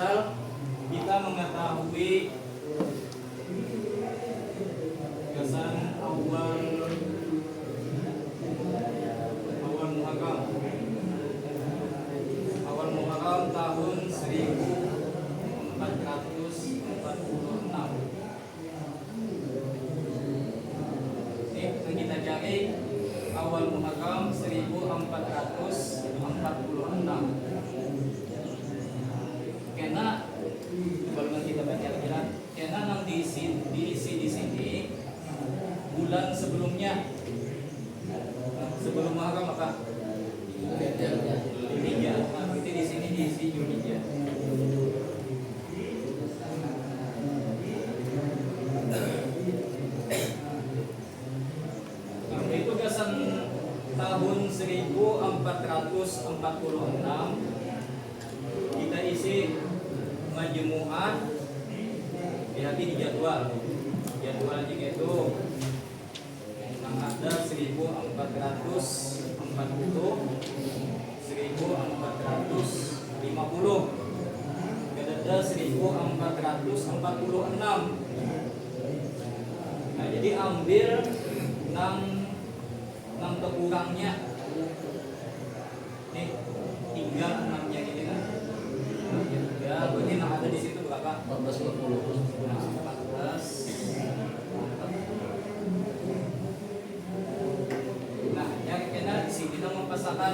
misal kita mengetahui gasan awal Muharram tahun 1446. Ini yang kita cari awal Muharram 1446. Karena kalau kita baca lagi, karena yang diisi di sini bulan sebelumnya, sebelum Muharram apa? Julhijjah. Nah, itu di sini diisi Julhijjah. Nah, itu gasan tahun 1446 kita isi majmu'ah berarti di jadwalnya itu yang ada 1440 1450 ada 1446. Nah, jadi ambil nang kekurangnya nih, tinggal 6 nya ini kan ya, berarti yang ada di situ berapa? 1440. Nah, 14. Nah, yang kita di sini kita mempasakan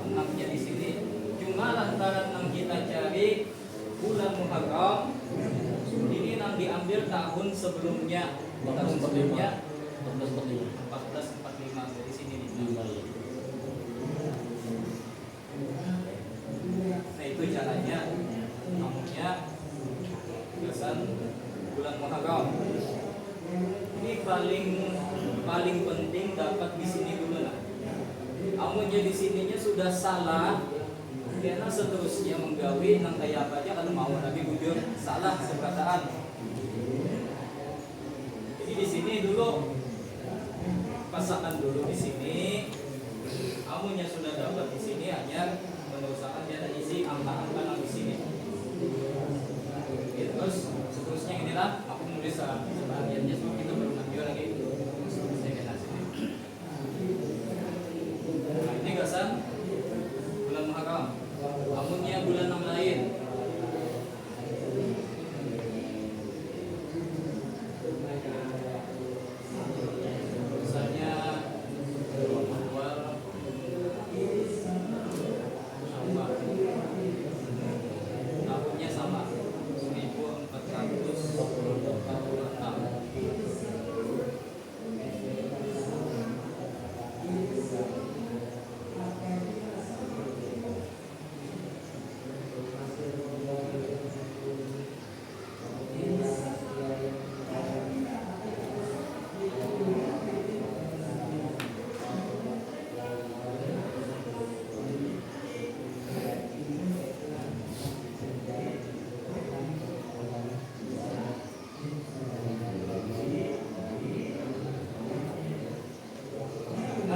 6-nya di sini. Cuma lantaran yang kita cari bulan Muharram ini yang diambil tahun sebelumnya. Tahun sebelumnya 1445 dari sini nih. Nah, itu caranya namanya gasan bulan Muharram. Ini paling penting dapat di sini dulu lah. Amunnya di sininya sudah salah, karena seterusnya menggawe nang kayak apa aja kalau mau tapi bujur salah seperkataan. Jadi di sini dulu pasangan dulu di sini. Amunnya sudah dapat di sini hanya mengusahakan dia ada isi angka-angka di sini. Terus seterusnya inilah aku nulis sebagiannya sebelum kita baru ngambil lagi. Seterusnya kita sini. Nah, ini gasan bulan Muharram. Amunnya bulan yang lain. Misalnya tahunnya sama 1446.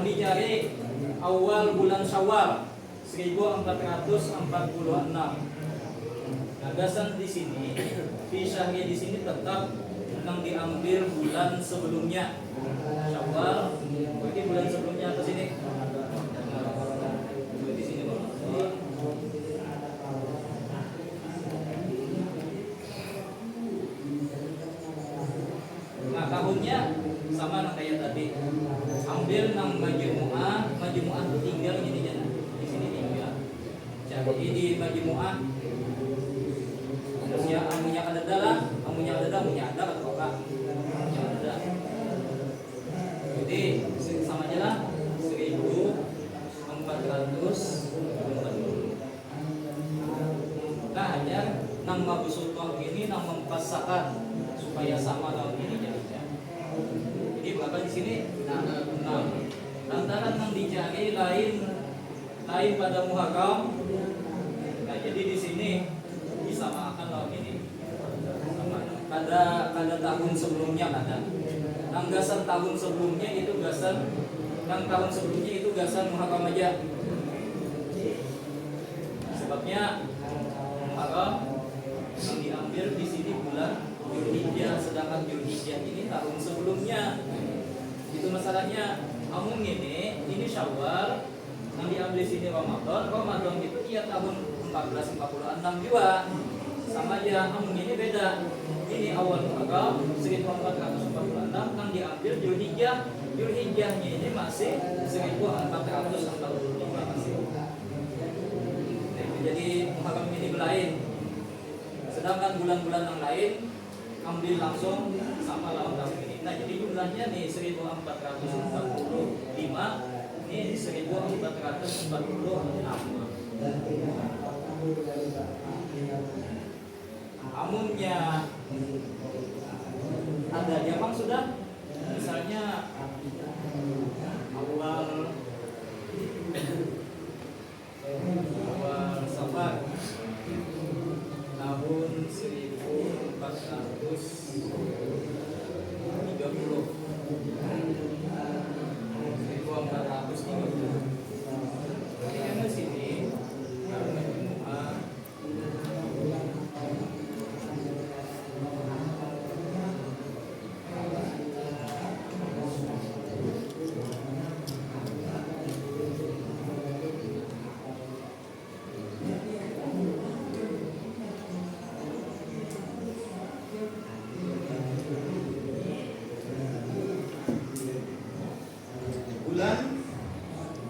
Dicari awal bulan Syawal 1446. Nah, gasan di sini, pisahnya di sini tetap yang diambil bulan sebelumnya. Syawal, berarti bulan sebelumnya atas ini. Di sini nah, tahunnya sama nah kayak tadi. Ambil nang majmu'ah itu tinggal ini jangan. Di sini tinggal. Jadi di majmu'ah ya amunya ada atau apa? Ada. Jadi sama aja lah 1440. Nah, hanya nang mabusutwah ini nang mempasakan supaya sama tahun ini jadinya. Jadi berapa di sini? 6. Lantaran yang dicari lain pada Muharram. Nah, jadi di sini disamakan tahun ini. Pada tahun sebelumnya ada. Yang gasan tahun sebelumnya itu gasan Muharram aja. Sebabnya Muharram tahun sebelumnya. Itu masalahnya. Amun ini Syawal, yang diambil sini Ramadan itu dia tahun 1446 juga. Sama aja, amun ini beda. Ini awal Muharram 1446 yang diambil Dzulhijjahnya ini masih 1445 masih. Jadi Muharram ini belain. Sedangkan bulan-bulan yang lain ambil langsung sama lawan tahun ini. Nah, jadi jumlahnya nih 1445, ini 1446. Amunnya ada Jepang sudah, misalnya awal Safar tahun 1430. Ini sini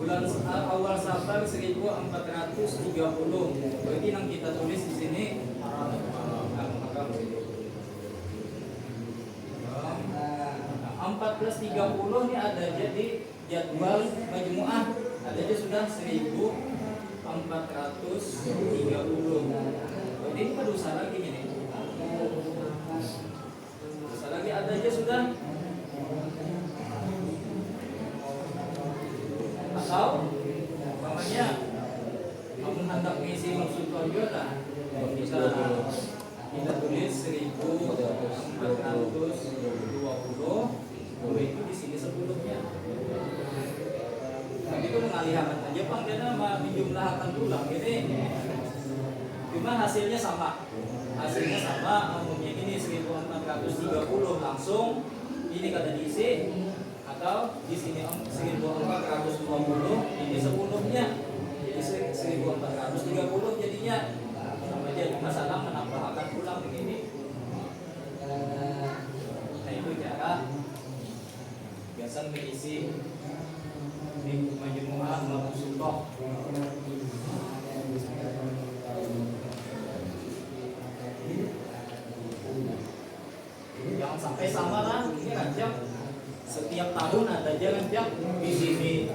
bulan awal Safar 1430. Berarti yang kita tulis di sini 1430 ini ada jadi jadwal majmuah ada aja sudah 1430. Berarti ini pada usaha lagi ini. Usaha lagi ada aja sudah. Atau namanya kamu hendak mengisi maksud tujuan lah, kita tulis 1420, itu di sini sebelumnya. Tapi itu mengalihkan aja Jepang dia nama menjumlahkan ulang ini. Cuma hasilnya sama, umumnya ini 1430 langsung ini kada diisi. Atau di sini 1420 ini sebelumnya jadi 1430 jadinya sama aja, cuma salah menambahkan ulang begini. Nah itu cara biasa mengisi di majmuah mabsuthah. Jangan sampai sama lah, ini rancang setiap tahun ada jalan tiap di sini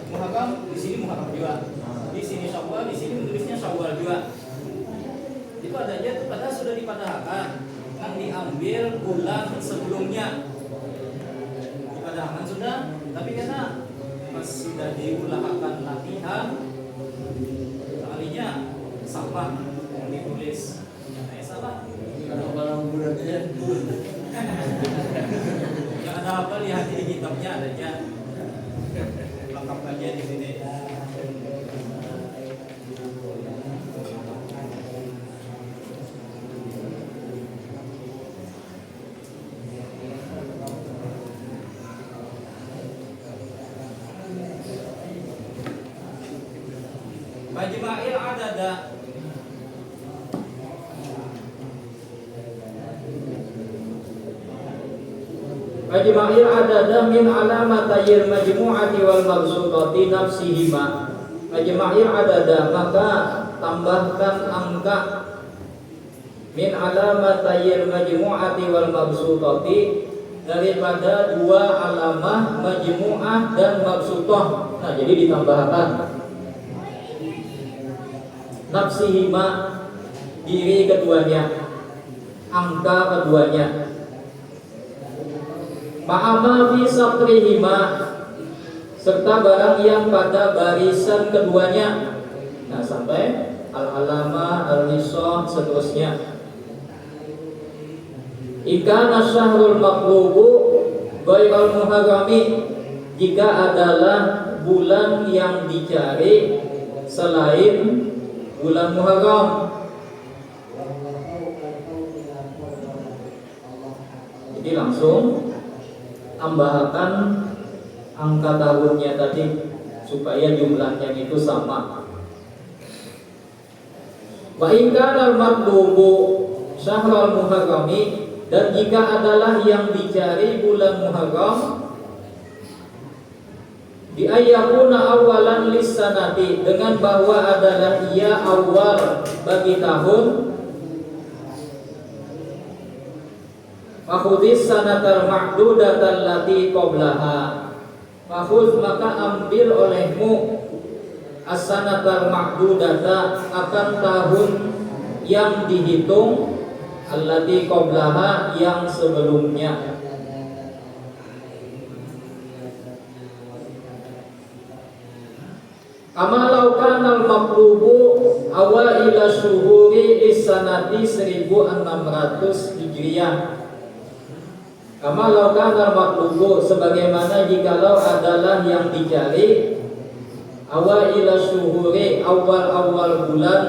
Muharram, di sini Muharram juga, di sini Syawal, di sini menulisnya Syawal juga. Itu ada aja tuh, padahal sudah dipadahkan yang diambil bulan sebelumnya dipadahkan sudah, tapi karena pas sudah diulahkan latihan kalinya salah yang ditulis, nah, salah. Kalau barang bulatnya Ada apa lihat di kitabnya adanya lengkap aja di sini. Majma'il adada Majma'il adada min alamatayil majmu'ati wal mabsutati nafsihima. Majma'il adada, maka tambahkan angka min alamatayil majmu'ati wal mabsutati daripada dua alamah majmu'ah dan mabsutah. Nah, jadi ditambahkan nafsihima, diri keduanya, angka keduanya. Ma'ama fi satrihima, serta barang yang pada barisan keduanya. Nah, sampai al-alama, al-nisah, seterusnya. Ika nasyahrul maqlubu ghairal muharrami, jika adalah bulan yang dicari selain bulan Muharram. Jadi langsung tambahkan angka tahunnya tadi supaya jumlahnya itu sama. Wa in kana al-matlubu syahrul muharrami, dan jika adalah yang dicari bulan Muharram, bi ayyakuna awalan lis-sanati, dengan bahwa adalah ia awal bagi tahun, fakhudhis sanatal ma'dudatal lati qablaha, fakhudh maka ambil olehmu as-sanatal ma'dudata akan tahun yang dihitung, allati qablaha yang sebelumnya. Kama law kana al-maqlubu awaila syuhuri lis-sanati 1600 Hijriah. Kama law kana al-maqlubu, sebagaimana jikalau adalah yang dicari awaila syuhuri awal-awal bulan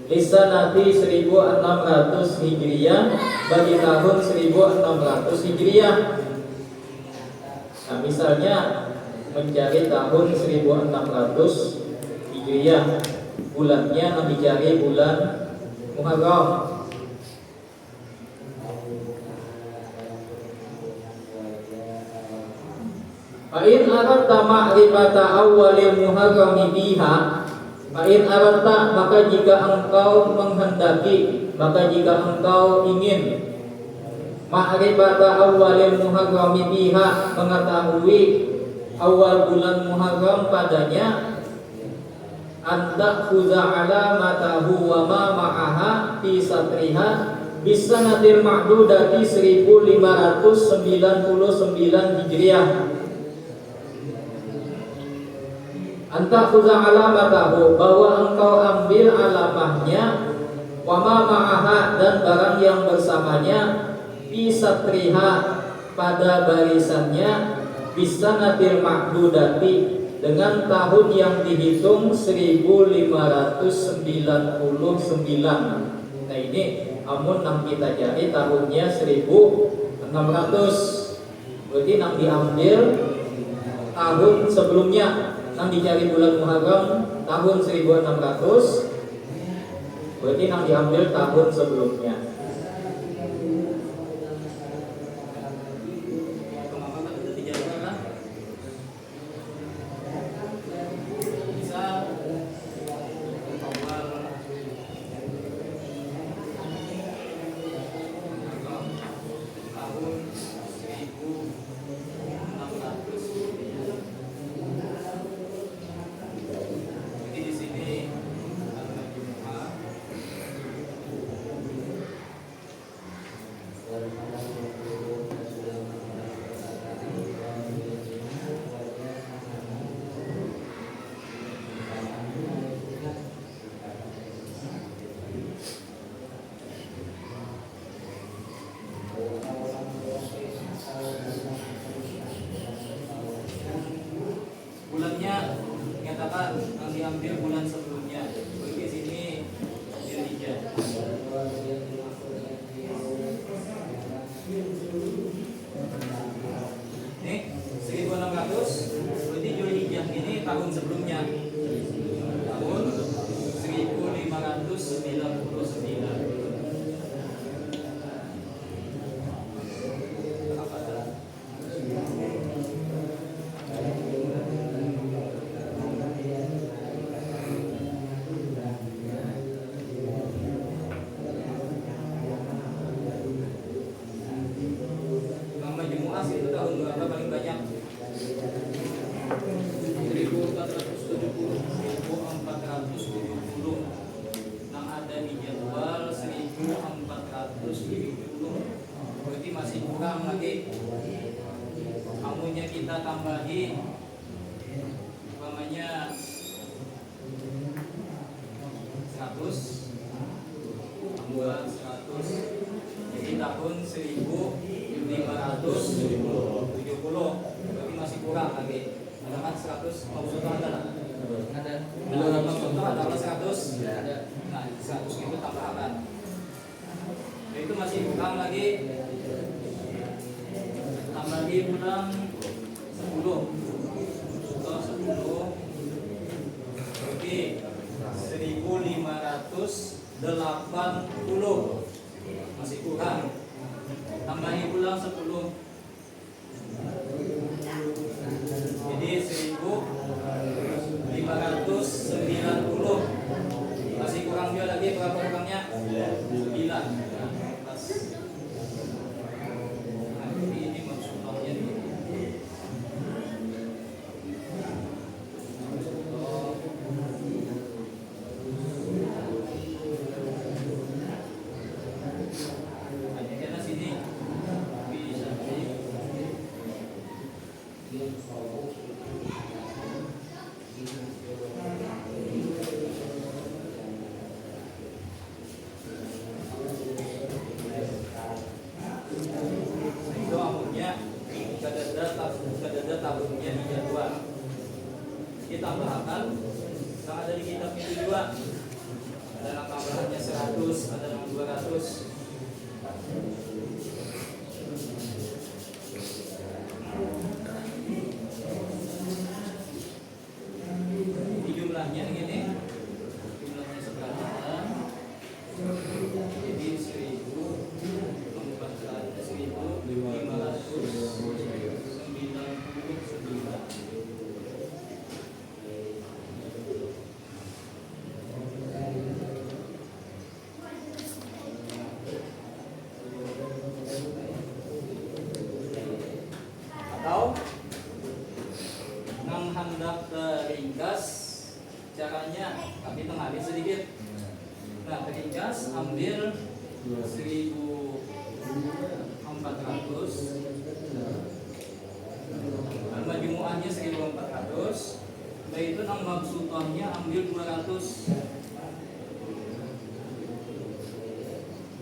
lis-sanati 1600 Hijriah, bagi tahun 1600 Hijriah. Nah, misalnya mencari tahun 1600 Hijriah, bulannya dicari bulan Muharram. Fa'in aratta ma'rifata awwalil muharrami biha, fa'in aratta, maka jika engkau menghendaki, maka jika engkau ingin ma'rifata awwalil muharrami biha, mengetahui awal bulan Muharram padanya, anta khuza alamatahu wa ma ma'aha fi satriha bisanatil ma'dudati 1599 Hijriah. Anta khuza alamatahu, bahwa engkau ambil alamahnya, wa ma ma'aha, dan barang yang bersamanya, fi satriha, pada barisannya, bisanatil ma'dudati, dengan tahun yang dihitung 1599. Nah ini amun nang kita cari tahunnya 1600, berarti nang diambil tahun sebelumnya. Nang dicari bulan Muharram tahun 1600, berarti nang diambil tahun sebelumnya. Bulannya nyatakan yang diambil bulan sebelumnya. Di sini Dzulhijjah. Nih 1600, berarti Dzulhijjah ini tahun sebelumnya. Tahun 1599. Itu tahun berapa paling banyak? 1470, 1470. Yang ada di jadwal 1470. Berarti masih kurang lagi. Amunnya kita tambahi umpamanya 100, tambah 100, jadi tahun 1570, berarti masih kurang lagi. Ada kan 100, mau contoh ada lah? Ada. Contoh ada 100? Ada. Nah 100 itu tambahan. Itu masih kurang lagi. tambahi ulang 10. Contoh 10. Oke, 1580. Masih kurang. Tambahi ulang 10. Jadi 1590. Masih kurang dia lagi, berapa kurangnya? 9. Pas. Nah, jadi ini maksudnya ini. Hanya karena sini bisa di itu amunnya kadada tabungnya 32. Ditambahkan yang ada di kitab itu juga. Ada yang tambahannya 100, ada yang 200. Di jumlahnya gini. Jumlahnya seberapa? Jadi 1599. Atau nang hendak ringkas caranya kami tengahin sedikit. Nah, ringkas ambil 1400, majmuahnya 1400. Nah, itu nang mabsutohnya ambil 200.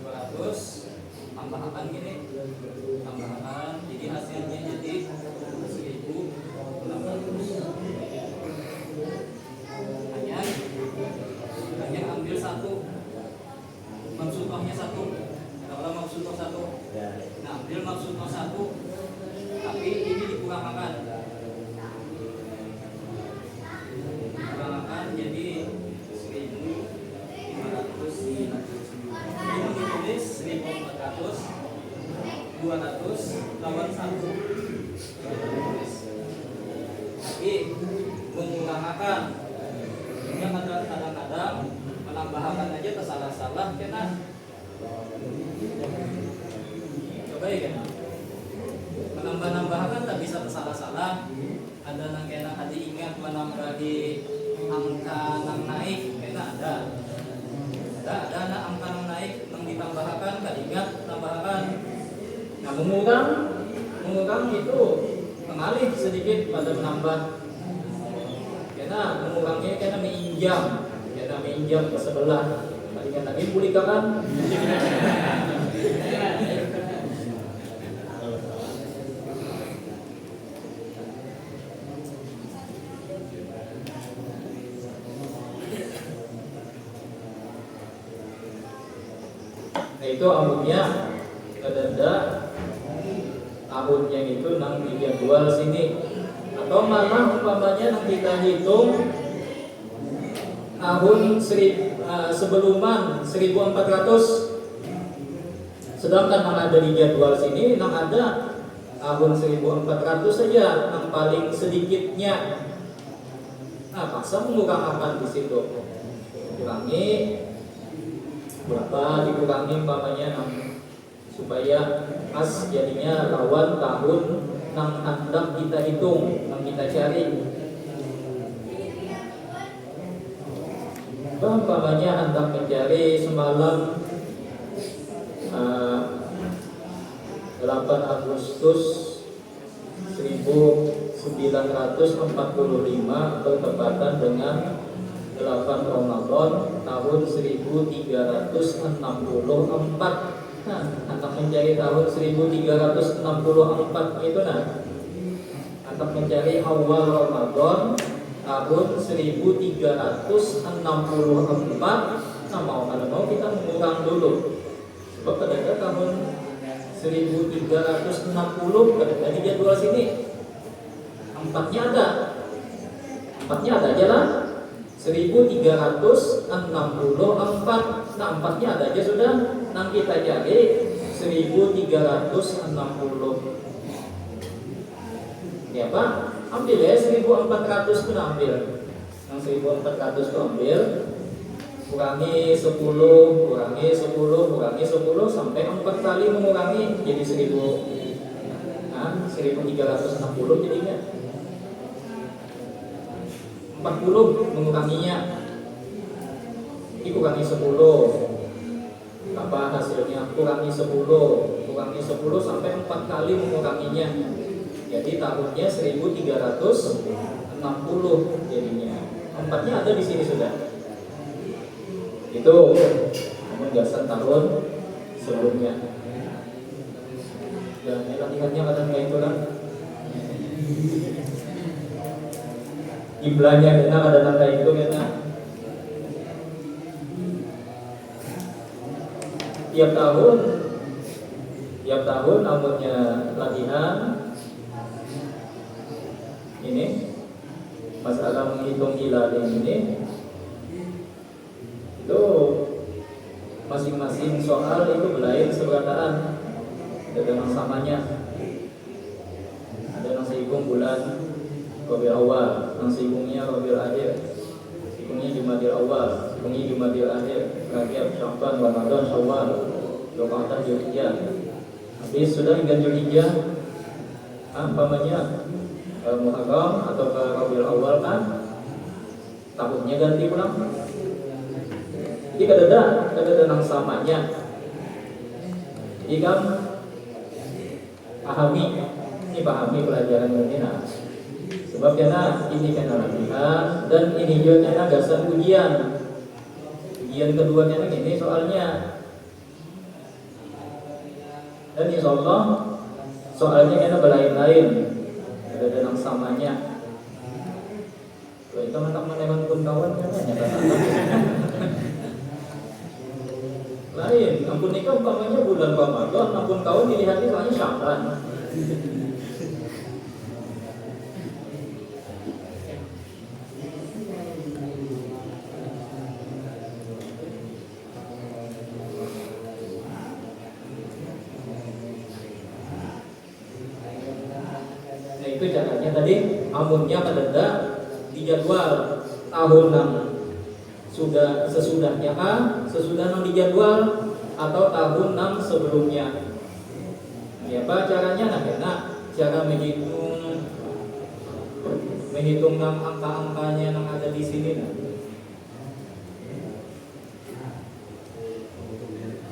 200 tambahkan gini. Tambahkan jadi hasilnya jadi 1600. Hanya ambil satu. Mabsutohnya satu. Kalau mabsutoh satu. Nah, ambil mabsutoh satu. Tapi ini dikurangkan. Dikurangkan jadi 1500. Ini ditulis 1400. 200 lawan 1. Lagi mengurangkan. Yang kadang-kadang menambahkan aja tersalah-salah kena. Coba ya kena. Menambah-nambahkan tak bisa tersalah-salah. Ada yang kena tadi ingat menambahi angka yang naik kena ada. Ada anak angka yang naik yang ditambahkan tak ingat tambahkan. Nah, mengurang itu mengalih sedikit pada menambah. Karena mengurangnya karena menginjam ke sebelah. Tadi kan lagi pulika kan. Nah, itu amunnya kadada tahunnya itu nang dijadwal sini. Atau mana umpamanya nang kita hitung tahun sebeluman 1400. Sedangkan nang ada di jadwal sini nang ada tahun 1400 saja nang paling sedikitnya. Nah, masa mengurangkan di situ. Kurangi berapa dikurangi umpamanya nang supaya pas jadinya lawan tahun nang hendak kita hitung, nang kita cari. Umpamanya hendak mencari semalam 8 Agustus 1945 bertepatan dengan 8 Ramadan tahun 1364. Nah, hendak mencari tahun 1364 itu hendak mencari awal Ramadan tahun 1364. Nah, mau kita mengurang dulu. Sebab pada tahun 1360 dari jadwal sini. Empatnya ada aja lah. 1364. Nah, empatnya ada aja sudah. Nah, kita cari 1360. Ya Pak, ambil ya 1400 itu ambil. Yang 1400 itu ambil. Kurangi 10 sampai 4 kali mengurangi jadi 1360 jadinya. 40 menguranginya dikurangi 10 apa hasilnya, kurangi 10 sampai 4 kali menguranginya jadi tahunnya 1360 jadinya. Empatnya ada di sini sudah. Itu penegasan tahun sebelumnya. Dan latihannya kadang kayak itu lah. Jumlahnya benar ada tanda itu kita. Tiap tahun namanya latihan ini masalah menghitung hilal ini itu masing-masing soal itu belain seberataan dengan samanya. Ada yang sehinggung bulan Rabiul Awal, yang sehingungnya Rabiul Akhir, sehingungnya Jumadil Awal, sehingungnya Jumadil Akhir, Rajab, Sya'ban, Ramadan, Syawal, Dzulqa'dah, Dzulhijjah. Habis sudah hingga Dzulhijjah, umpamanya Muharram atau ke Rabiul Awal kan tahunnya ganti pulang. Jadi kadada nang samanya. Jadi kan pahami pelajaran ini nah. Sebab karena ini kena latihan dan ini juga kena dasar ujian. Ujian keduanya ini soalnya. Dan insya Allah soalnya kena berlain-lain. Ada nang samanya. Kalau itu teman-teman pun kawan kan lain, ampun nikah umpamanya bulan Ramadan, ampun kawan dilihatnya soalnya Sya'ban. Nah itu caranya tadi, amunnya kadada dijadwal tahun sudah sesudahnya sesudah dijadwal atau tahun 6 sebelumnya. Ya apa caranya? Nah, cara menghitung angka-angkanya yang ada di sini.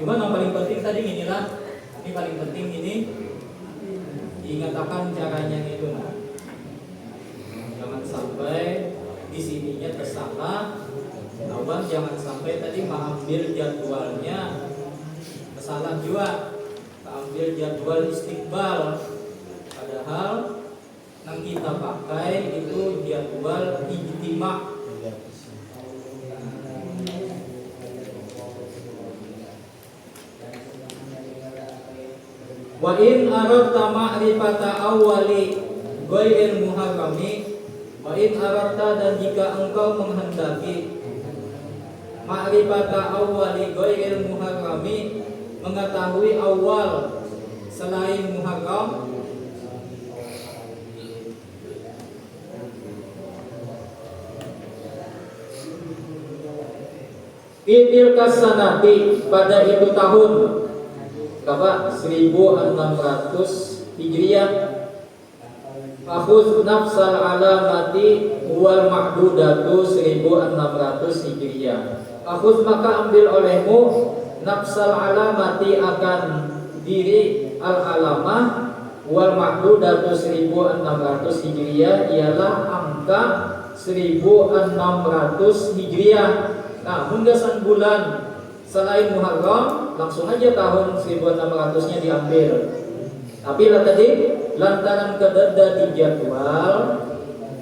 Cuman yang paling penting tadi inilah, ini paling penting ini diingatkan caranya itu nah. Jangan sampai di sininya tersalah. Awan jangan sampai tadi mengambil jadwalnya salah juga, ambil jadwal istiqbal, padahal yang kita pakai itu jadwal ijtima'. Wa in aradta ma'rifata awwali ghairil muharrami, wa in aradta dan jika engkau menghendaki ma'rifata awwali ghairil muharrami, mengetahui awal selain Muharram, Fitil kasanati pada itu tahun berapa? 1600 Hijriah. Akhuz nafsal alamati wal ma'dudatu 1600 Hijriah. Akhuz maka ambil olehmu nafsal alamati akan diri al alamah wal ma'dudatu 1600 Hijriah ialah angka 1600 Hijriah. Nah, menggasan bulan selain Muharram langsung aja tahun 1600-nya diambil. Tapi lah tadi lantaran kedada di jadwal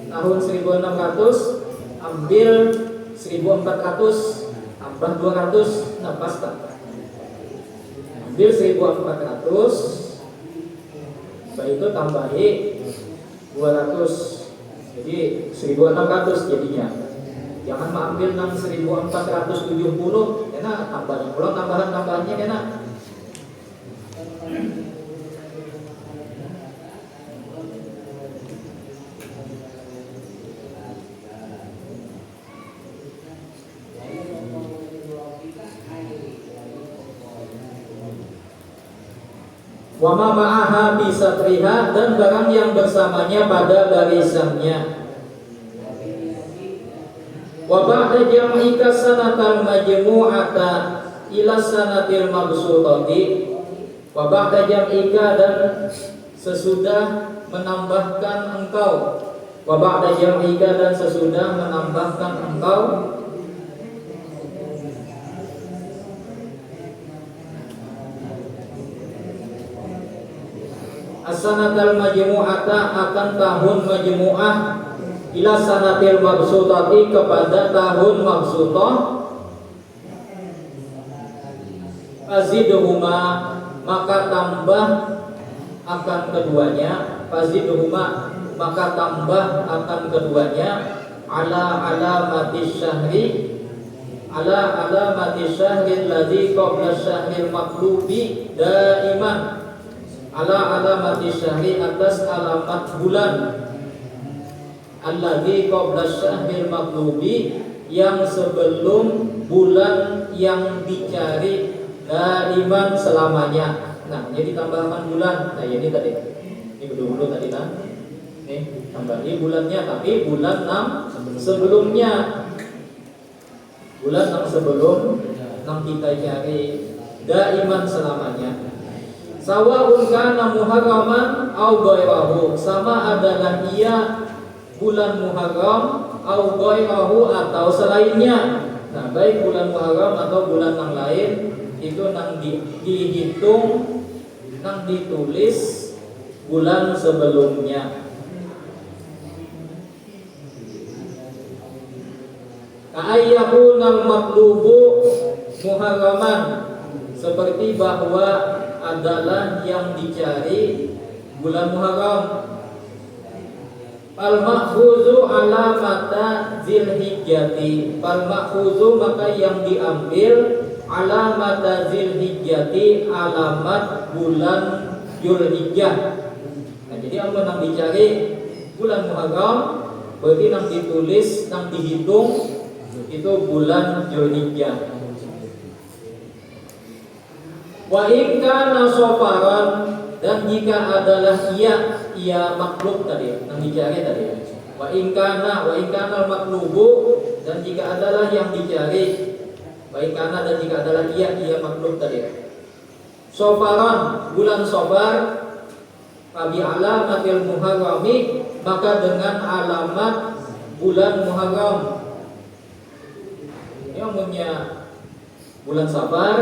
tahun 1600 ambil 1400 tambah 200, nah pas tak? ambil 1400, setelah itu tambahi 200, jadi 1600 jadinya. Jangan mengambil 1470, enak tambahnya pulang tambahannya enak. Wa ma ma'aha bi satriha, dan barang yang bersamanya pada barisannya. Wa ba'da jam'ika sanatal majmu'ata ila sanatil mabsutati. Wa ba'da jam'ika, dan sesudah menambahkan engkau. Wa ba'da jam'ika, dan sesudah menambahkan engkau as-sanatal majmu'ata, akan tahun majmu'ah, ila sanatil mabsutati, kepada tahun mabsutah, fazidhuma, maka tambah akan keduanya, fazidhuma, maka tambah akan keduanya, ala alamati syahri, ala alamati syahri alladzi qabla syahril maqlubi daiman, ala alamati syahri, atas alamat bulan, alladzi qabla syahril maqlubi, yang sebelum bulan yang dicari, daiman, selamanya. Nah, ini ditambahkan bulan. Nah, ini tadi. Ini dulu tadi kan. Nih, tambahi bulannya, tapi bulan 6 sebelumnya. Bulan 6 sebelum 6 kita cari, daiman, selamanya. Sawa'un kana muharraman au ghairahu, sama adalah ia bulan Muharram au ghairahu, atau selainnya. Nah, baik bulan Muharram atau bulan yang lain, itu nang dihitung, nang ditulis bulan sebelumnya. Ka'ayyahunal maqlubu muharraman, seperti bahwa adalah yang dicari bulan Muharram. Al makhuzu alamata zilhijjati, al makhuzu, maka yang diambil, alamata zilhijjati, alamat bulan Zulhijjah. Nah, jadi apa yang dicari bulan Muharram, berarti yang ditulis, yang dihitung itu bulan Zulhijjah. Wa in kana safaran, dan jika adalah ia makhluk tadi yang dicari tadi. Wa in kana al-maklubu, dan jika adalah yang dicari. Wa in kana, dan jika adalah ia makhluk tadi. Safaran, bulan Safar, fabi alamatil muharrami, maka dengan alamat bulan Muharram. Yang punya bulan Safar,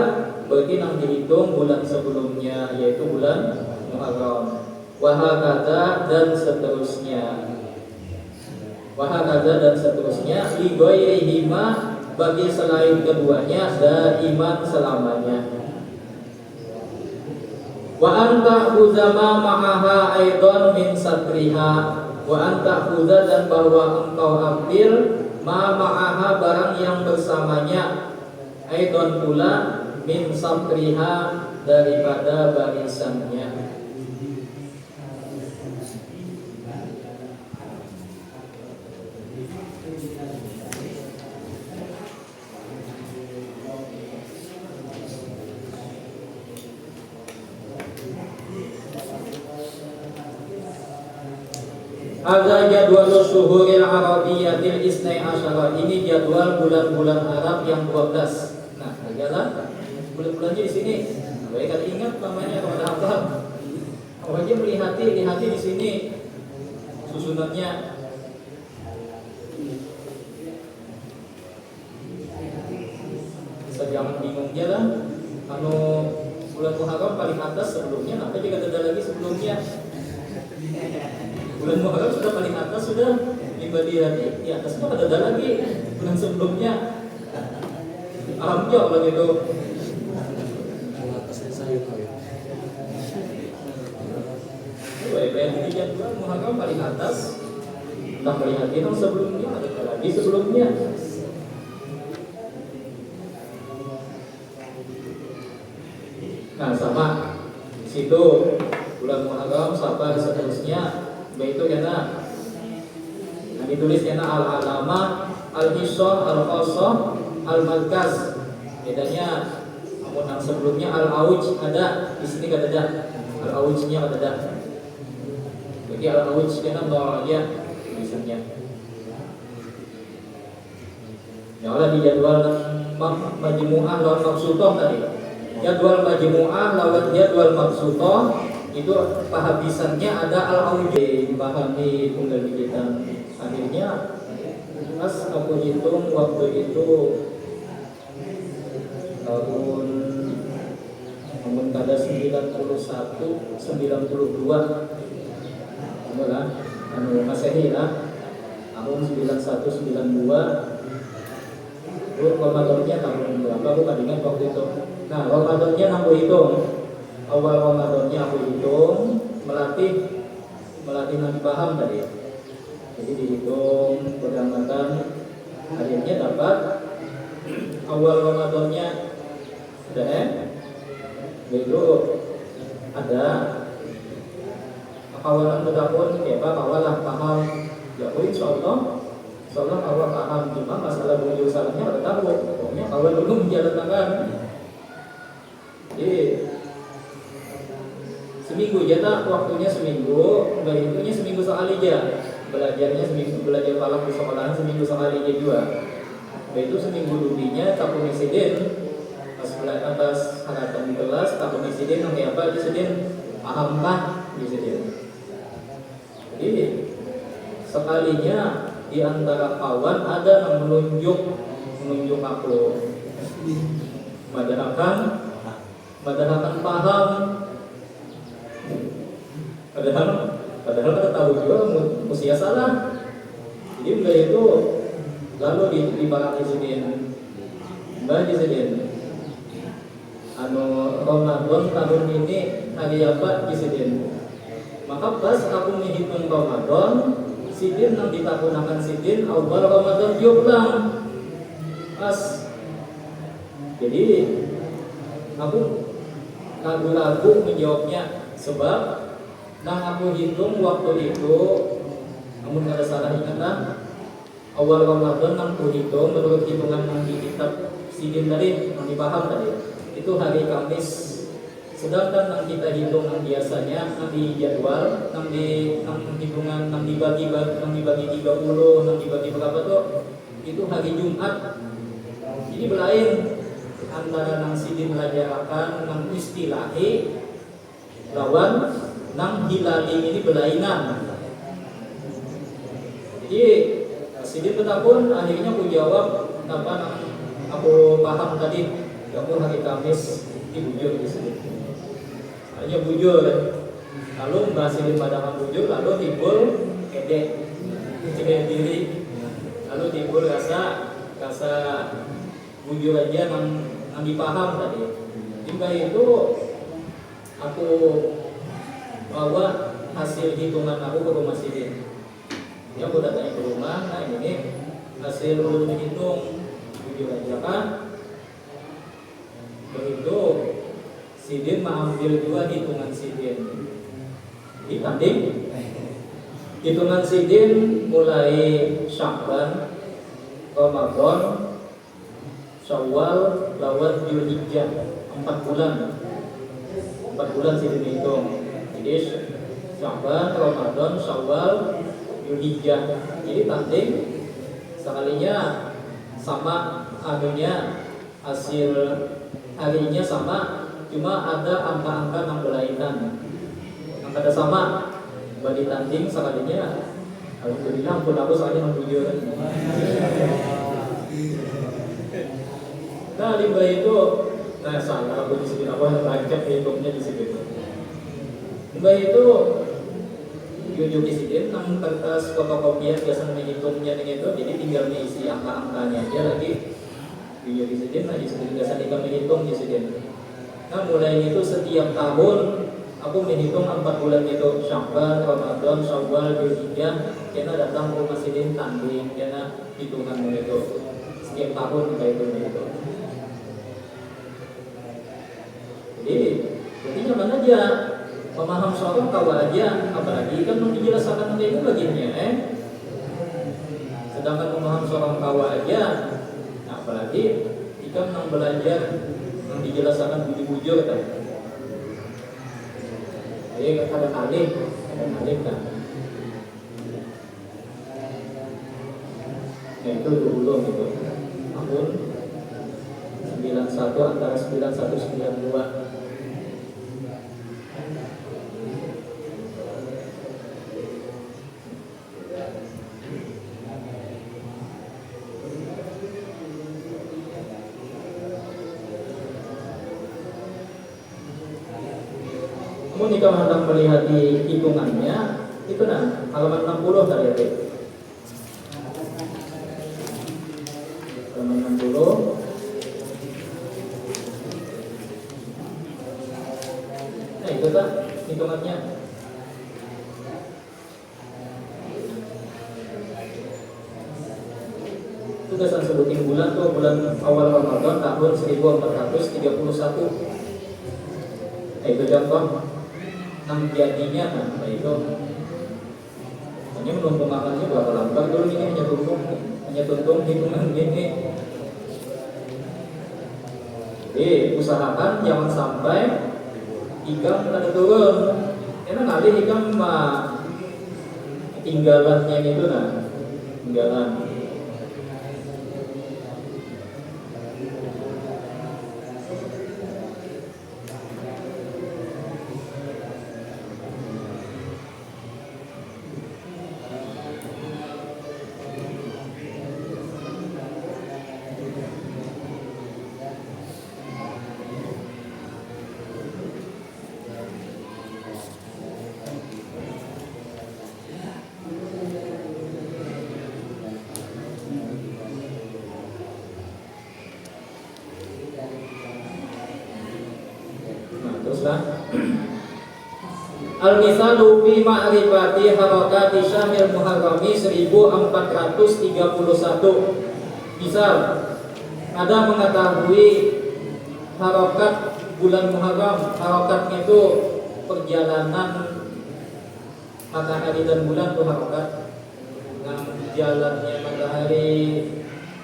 berarti yang dihitung bulan sebelumnya, yaitu bulan Muharram. Wahakada, dan seterusnya. Wahakada, dan seterusnya. Li ghairihima, bagi selain keduanya, daiman, selamanya. Wa anta khuzama ma'aha aidan min satriha, wa anta khuzah, dan bahwa engkau ambil ma ma'aha, barang yang bersamanya, aidan pula, min satriha, daripada barisannya. Ada jadwal syuhuril arabiyyatil isnai asyara, ini jadwal bulan-bulan Arab yang 12. Nah, jalan bulan-bulannya di sini. Baik, kali ingat namanya kalau ada apa. Wajib lihat di sini susunannya. Bisa jangan bingung aja lah. Kalau bulan Muharram paling atas sebelumnya, apa juga ada lagi sebelumnya? Bulan Muharram sudah paling atas, sudah ibadiyati di atasnya ada lagi bulan sebelumnya. Alhamdulillah kalau gitu. Ini jadwal muhakam paling atas. Entah melihat itu sebelumnya atau lagi sebelumnya. Nah sama di situ bulan muhakam sampai seterusnya, yaitu karena ditulis karena al-alama, al-hisah, al-khasah, al-markaz. Bedanya namun yang sebelumnya al-auj ada, di sini kata ada. Al-aujnya kata ada. Jadi al-auj karena bawahnya tulisannya. Ya Allah di jadwal majmu'ah lawan mabsutah tadi. Jadwal majmu'ah lawan jadwal mabsutah itu penghabisannya ada al-auj. Dipahami tunggal kita. Akhirnya pas aku hitung waktu itu tahun namun pada 91, 92 lah, Masehi lah, tahun 91, 92 itu Ramadannya tahun berapa aku gak ingat waktu itu. Nah Ramadannya aku hitung, awal Ramadannya aku hitung, melatih nanti paham tadi. Jadi dihitung keberangkatan, akhirnya dapat awal Ramadannya itu ada kawalan berapun ya Pak kawalah paham ya insyaallah awal paham cuma masalah bujur salahnya ada tahu pokoknya awal dulu menjalankan. Jadi seminggu jatah waktunya seminggu, bahitunya seminggu sekali aja. Belajarnya seminggu, belajar falak di sekolahan seminggu sekali aja juga. Itu seminggu dulunya tak presiden pas haratan di kelas tak presiden yang kayak apa presiden paham kah presiden. Jadi sekalinya di antara kawan ada yang menunjuk aku padahal paham, padahal kita tahu juga musia salah. Jadi enggak itu lalu di para presiden mbak presiden Ramadan tahun ini hari apa presiden. Maka pas aku menghitung Ramadan sidin yang ditakunakan sidin awal Ramadan dia pulang pas. Jadi aku ragu-ragu menjawabnya sebab nang aku hitung waktu itu namun ada salah ingatan awal Ramadan nang aku hitung menurut hitungan yang di kitab sidin tadi yang dipaham tadi itu hari Kamis, sedangkan yang kita hitung yang biasanya yang di jadwal yang hitungan yang dibagi 30 yang dibagi berapa tuh itu hari Jumat. Jadi belain antara nang sidin belajarkan nang istilahi lawan nang hilali ini belainan. Jadi sidin betapun akhirnya aku jawab apa nang aku paham tadi kamu hari Kamis dibujur di sini. Hanya bujur. Lalu Mbak Sidin pada bujur lalu timbul kedek diri. Lalu timbul rasa bujur aja yang dipaham tadi. Juga itu aku bawa hasil hitungan aku ke rumah Sidin. Dia aku datang ke rumah, nah ini hasil hitung bujur aja kan. Begitu sidin mengambil dua hitungan sidin dibanding hitungan sidin mulai Sya'ban, Ramadan, Syawal, lawan Dzulhijjah 4 bulan sidin hitung. Jadi Sya'ban, Ramadan, Syawal, Dzulhijjah. Jadi tanding sekalinya sama anunya hasil harinya sama, cuma ada angka-angka yang berlainan. Angka sama, bagi tanding sekalinya. Alhamdulillah, pun aku soalnya menjujur. Nah, limbah itu, nah salah aku di sini apa yang lanjut hitungnya di sini. Limbah itu jujur di sini, nang kertas fotokopian biasa menghitungnya dengan itu, jadi tinggal diisi angka-angkanya aja lagi. Di sini, nah di sini biasa kita menghitung di sini. Nah mulai itu setiap tahun aku menghitung 4 bulan itu Sya'ban, Ramadan, Syawal, Dzulhijjah, karena datang ke masjidin tanding, karena hitungan itu setiap tahun kita hitung itu. Jadi nyaman aja, memaham soal kau aja, apalagi kan menjelaskan itu bagiannya, sedangkan memaham soal kau aja, apalagi jika menang belajar yang dijelaskan bujur-bujur kan. Jadi ada alif kan. Nah itu dulu gitu. Tahun 91 antara 91 92. Jika hendak melihat di hitungannya, itu halaman 60 tadi ya. Halaman 60. Nah itu kan hitungannya. Tugasan sebutin bulan tuh bulan awal Ramadan tahun 1431. Nah itu contoh. Jadinya itu hanya menumpuk makannya berapa lambat dulu ini hanya tuntung hitungan gini. Jadi usahakan jangan sampai hikam ada turun, karena nanti hikam tinggalannya itu tinggalan. Al-misalu fi ma'rifati harakati syahril muharrami 1431. Misal ada mengetahui harokat bulan Muharram. Harokatnya itu perjalanan matahari dan bulan itu harokat. Nah, jalannya matahari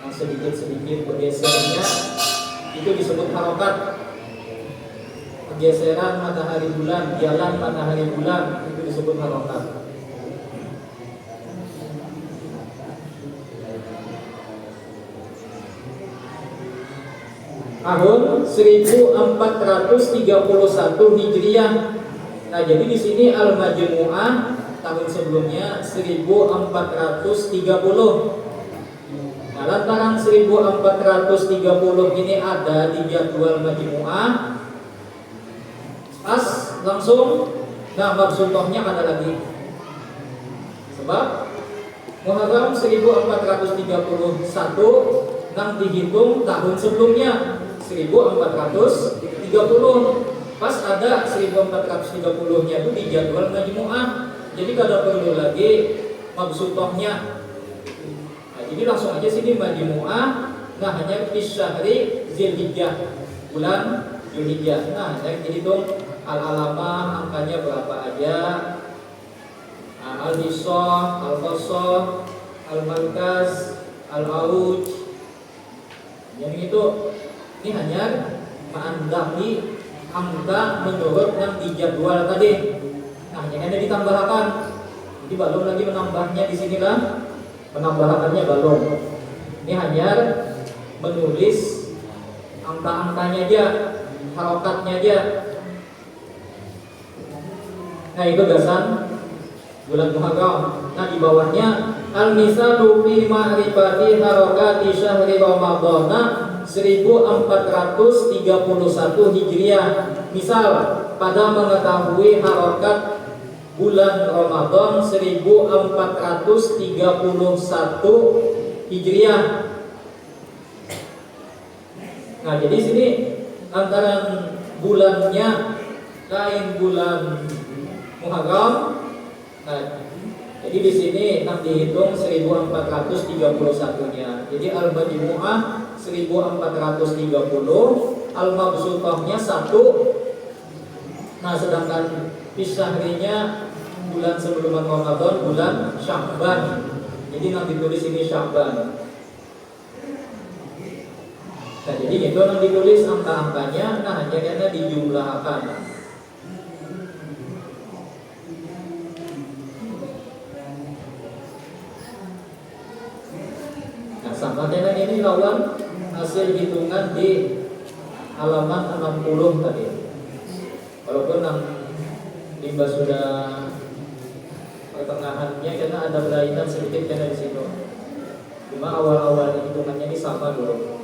yang sedikit-sedikit bergesernya itu disebut harokat. Pergeseran matahari bulan, jalan matahari bulan itu disebut harokat. Tahun 1431 Hijriah. Nah, jadi di sini Al-Majmu'ah tahun sebelumnya 1430. Nah, lantaran 1430 ini ada di jadwal Majmu'ah, pas langsung gambar contohnya ada lagi. Sebab Muharram 1431 yang dihitung tahun sebelumnya 1430. Pas ada 1430-nya itu di jadwal Majmu'ah. Jadi kada perlu lagi mabsutohnya. Nah, jadi langsung aja sini Majmu'ah. Nah, hanya di syahri Dzulhijjah, bulan Dzulhijjah. Nah, saya hitung al-alamah angkanya berapa aja, al-hisah, al-qasah, al-markaz, al-auj. Yang itu ini hanya ma'andahi angka menurut yang dijadwal tadi. Nah, yang ada ditambahkan. Jadi belum lagi menambahnya di sinilah penambahannya belum. Ini hanya menulis angka-angkanya aja, harokatnya aja. Nah, itu gasan bulan Muharram. Nah, di bawahnya al-misalu fi ma'rifati harokati syahri Ramadhan 1431 Hijriah. Misal pada mengetahui harokat bulan Ramadan 1431 Hijriah. Nah, jadi sini antara bulannya lain bulan Muharram. Nah, jadi di sini nak dihitung 1431-nya. Jadi al-majmu'ah 1430, al-mabsutahnya 1. Nah, sedangkan fisyahrinya bulan sebelum Ramadan bulan Sya'ban. Jadi nak ditulis ini Sya'ban. Nah, jadi itu yang ditulis angka-angkanya, nah hanya karena dijumlahkan. Nah, sama dengan ini lawan hasil hitungan di halaman 60 tadi. Walaupun Limba sudah pertengahannya karena ada berlainan sedikit karena di situ. Cuma awal-awal hitungannya ini sama dulu.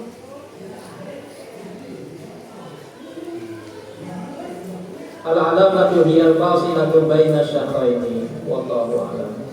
Al-alamatu hiyal fasilatu baina syahraini wallahu a'lam.